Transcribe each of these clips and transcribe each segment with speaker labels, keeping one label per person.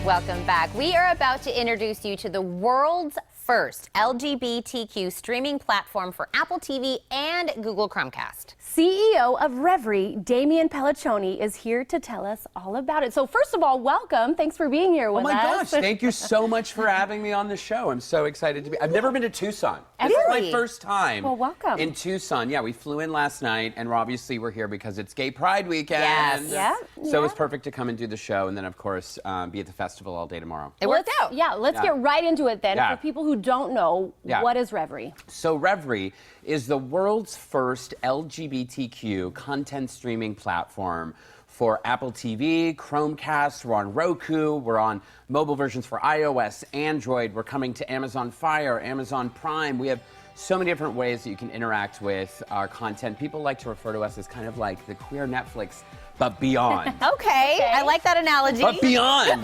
Speaker 1: Welcome back. We are about to introduce you to the world's first LGBTQ streaming platform for Apple TV and Google Chromecast.
Speaker 2: CEO of REVRY, Damian Pelliccione, is here to tell us all about it. So first of all, welcome. Thanks for being here with us.
Speaker 3: Oh my gosh, thank you so much for having me on the show. I'm so excited to be. I've never been to Tucson. This is my first time.
Speaker 2: Well, welcome.
Speaker 3: In Tucson. Yeah, we flew in last night, and obviously we're here because it's Gay Pride weekend.
Speaker 1: Yes.
Speaker 2: Yeah.
Speaker 3: So it was perfect to come and do the show, and then of course be at the festival all day tomorrow.
Speaker 1: It worked out.
Speaker 2: Yeah, let's get right into it then.
Speaker 3: Yeah.
Speaker 2: For people who don't know, what is REVRY?
Speaker 3: So REVRY is the world's first LGBTQ content streaming platform for Apple TV, Chromecast, we're on Roku, we're on mobile versions for iOS, Android, we're coming to Amazon Fire, Amazon Prime. We have so many different ways that you can interact with our content. People like to refer to us as kind of like the queer Netflix, but beyond.
Speaker 1: Okay, I like that analogy.
Speaker 3: But beyond.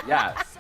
Speaker 3: Yes.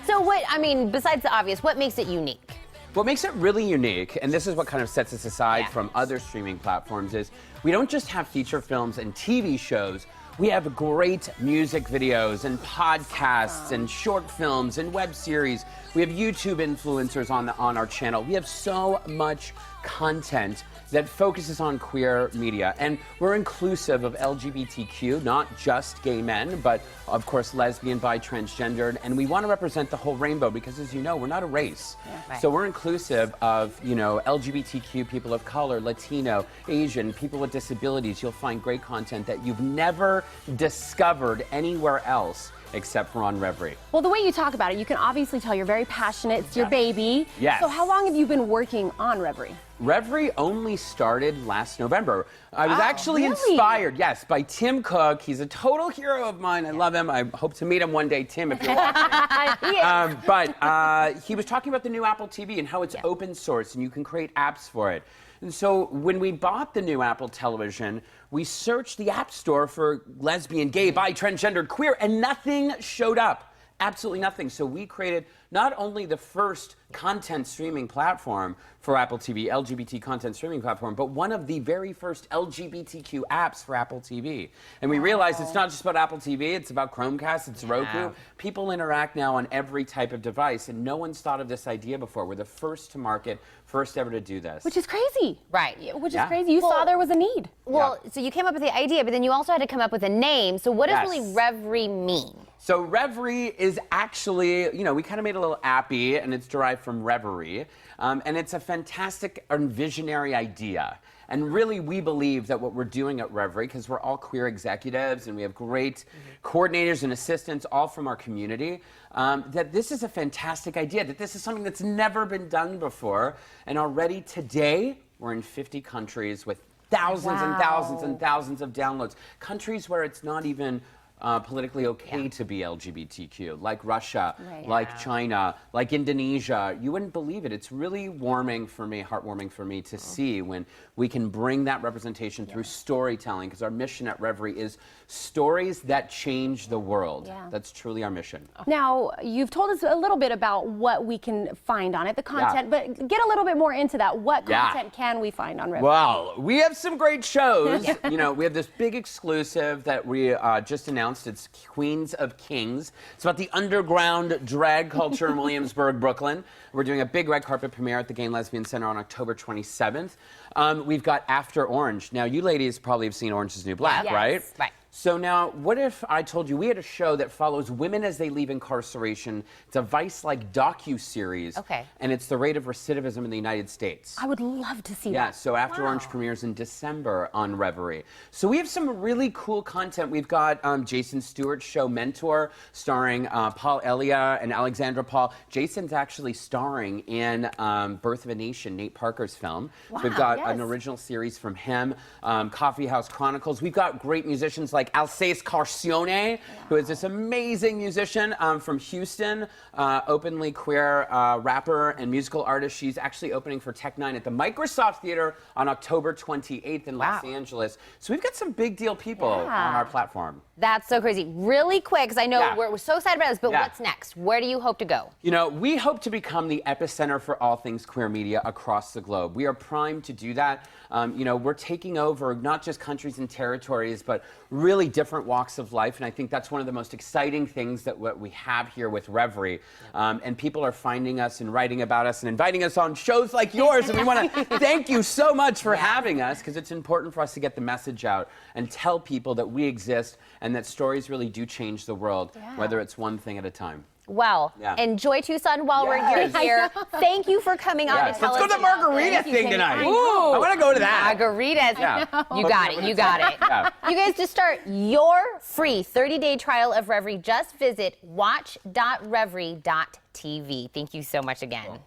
Speaker 1: So what, I mean, besides the obvious, what makes it unique?
Speaker 3: What makes it really unique, and this is what kind of sets us aside from other streaming platforms, is we don't just have feature films and TV shows. We have great music videos and podcasts and short films and web series. We have YouTube influencers on our channel. We have so much content that focuses on queer media. And we're inclusive of LGBTQ, not just gay men, but of course lesbian, bi, transgendered. And we want to represent the whole rainbow because, as you know, we're not a race.
Speaker 1: Yeah. Right.
Speaker 3: So we're inclusive of, you know, LGBTQ, people of color, Latino, Asian, people with disabilities. You'll find great content that you've never discovered anywhere else except for on REVRY.
Speaker 2: Well, the way you talk about it, you can obviously tell you're very passionate. It's your baby.
Speaker 3: Yes.
Speaker 2: So how long have you been working on REVRY?
Speaker 3: REVRY only started last November. I was actually inspired, yes, by Tim Cook. He's a total hero of mine. I love him. I hope to meet him one day, Tim, if you're watching. But he was talking about the new Apple TV and how it's open source and you can create apps for it. And so when we bought the new Apple television, we searched the App Store for lesbian, gay, bi, transgendered, queer, and nothing showed up. Absolutely nothing. So we created not only the first content streaming platform for Apple TV, LGBT content streaming platform, but one of the very first LGBTQ apps for Apple TV. And we realized it's not just about Apple TV, it's about Chromecast, it's Roku. People interact now on every type of device, and no one's thought of this idea before. We're the first to market, first ever to do this.
Speaker 2: Which is crazy.
Speaker 1: Right.
Speaker 2: Which is crazy. You saw there was a need.
Speaker 1: Well, so you came up with the idea, but then you also had to come up with a name. So what does really REVRY mean?
Speaker 3: So REVRY is actually, you know, we kind of made a little appy, and it's derived from reverie, and it's a fantastic and visionary idea. And really, we believe that what we're doing at REVRY, because we're all queer executives and we have great coordinators and assistants all from our community, that this is a fantastic idea, that this is something that's never been done before. And already today, we're in 50 countries with thousands and thousands and thousands of downloads. Countries where it's not even politically okay to be LGBTQ, like Russia, like China, like Indonesia. You wouldn't believe it. It's really warming for me, heartwarming for me to see when we can bring that representation through storytelling, because our mission at REVRY is stories that change the world. That's truly our mission.
Speaker 2: Now, you've told us a little bit about what we can find on it, the content, but get a little bit more into that. What content can we find on REVRY?
Speaker 3: Well, we have some great shows. You know, we have this big exclusive that we just announced. It's Queens of Kings. It's about the underground drag culture in Williamsburg, Brooklyn. We're doing a big red carpet premiere at the Gay and Lesbian Center on October 27th. We've got After Orange. Now, you ladies probably have seen Orange is the New Black, right?
Speaker 1: Right.
Speaker 3: So now, what if I told you we had a show that follows women as they leave incarceration? It's a Vice-like docu-series.
Speaker 1: Okay.
Speaker 3: And it's the rate of recidivism in the United States.
Speaker 2: I would love to see that.
Speaker 3: Yeah, so After Orange premieres in December on REVRY. So we have some really cool content. We've got Jason Stewart's show Mentor, starring Paul Elia and Alexandra Paul. Jason's actually starring in Birth of a Nation, Nate Parker's film. So we've got an original series from him, Coffee House Chronicles. We've got great musicians like Alsace Carcione, who is this amazing musician from Houston, openly queer rapper and musical artist. She's actually opening for Tech Nine at the Microsoft Theater on October 28th in Los Angeles. So we've got some big deal people on our platform.
Speaker 1: That's so crazy. Really quick, because I know we're so excited about this, but what's next? Where do you hope to go?
Speaker 3: You know, we hope to become the epicenter for all things queer media across the globe. We are primed to do that. You know, we're taking over not just countries and territories, but really really different walks of life, and I think that's one of the most exciting things that what we have here with REVRY. And people are finding us and writing about us and inviting us on shows like yours, and we want to thank you so much for having us, because it's important for us to get the message out and tell people that we exist and that stories really do change the world, whether it's one thing at a time.
Speaker 1: Well, enjoy Tucson while we're here. Thank you for coming on to tell us.
Speaker 3: Let's go to the margarita thing tonight. Ooh, I want to go to that.
Speaker 1: Margaritas. You got it. You got it. You guys, to start your free 30-day trial of REVRY, just visit watch.revry.tv. Thank you so much again.